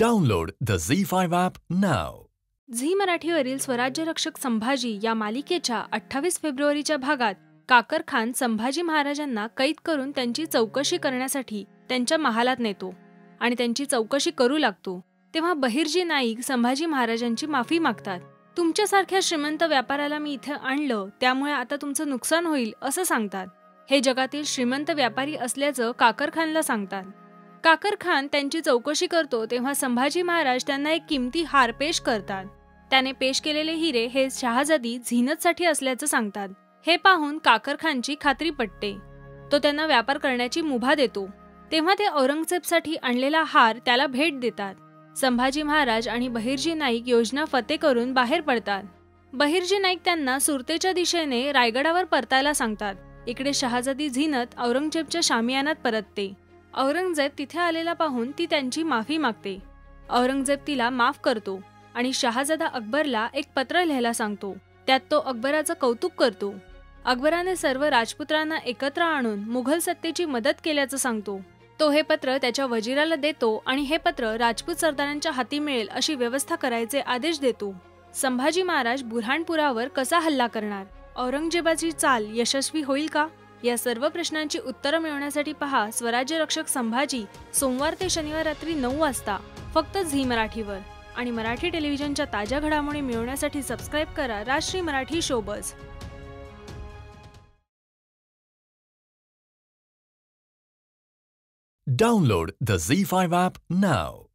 Download the ZEE5 app now. Zee मराठीवरील स्वराज्यरक्षक संभाजी या मालिकेच्या 28 फेब्रुवारीच्या भागात काकर खान संभाजी महाराजांना कैद करून त्यांची चौकशी करण्यासाठी त्यांच्या महालात नेतो आणि त्यांची चौकशी करू लागतो. तेव्हा बहिर्जी नाईक संभाजी महाराजांची माफी मागतात. तुमच्यासारख्या श्रीमंत व्यापाऱ्याला मी इथे आणलं, त्यामुळे आता तुमचं नुकसान होईल असं सांगतात. हे जगातील श्रीमंत व्यापारी असल्याचं काकर खानला सांगतात. काकर खान त्यांची चौकशी करतो तेव्हा संभाजी महाराज त्यांना एक किमती हार पेश करतात. त्याने पेश केलेले हिरे हे शहाजादी झीनतसाठी असल्याचं सांगतात. हे पाहून काकर खानची खात्री पटते. तो त्यांना व्यापार करण्याची मुभा देतो. तेव्हा ते औरंगजेबसाठी आणलेला हार त्याला भेट देतात. संभाजी महाराज आणि बहिर्जी नाईक योजना फते करून बाहेर पडतात. बहिर्जी नाईक त्यांना सुरतेच्या दिशेने रायगडावर परतायला सांगतात. इकडे शहाजादी झीनत औरंगजेबच्या शामियानात परतते. औरंगजेब तिथे आलेला पाहून ती त्यांची माफी मागते. औरंगजेब तिला माफ करतो आणि शहाजादा अकबरला एक पत्र लिहायला सांगतो. त्यात तो अकबराचं कौतुक करतो. अकबराने सर्व राजपुत्रांना एकत्र आणून मुघल सत्तेची मदत केल्याचं सांगतो. तो हे पत्र त्याच्या वजिराला देतो आणि हे पत्र राजपूत सरदारांच्या हाती मिळेल अशी व्यवस्था करायचे आदेश देतो. संभाजी महाराज बुऱ्हाणपुरावर कसा हल्ला करणार? औरंगजेबाची चाल यशस्वी होईल का? या सर्व प्रश्नांची उत्तरं मिळवण्यासाठी पहा स्वराज्यरक्षक संभाजी सोमवार ते शनिवार रात्री 9 वाजता फक्त झी मराठीवर. आणि मराठी टेलिव्हिजनच्या ताज्या घडामोडी मिळवण्यासाठी सबस्क्राईब करा राष्ट्रीय Marathi showbiz. Download the ZEE5 app now.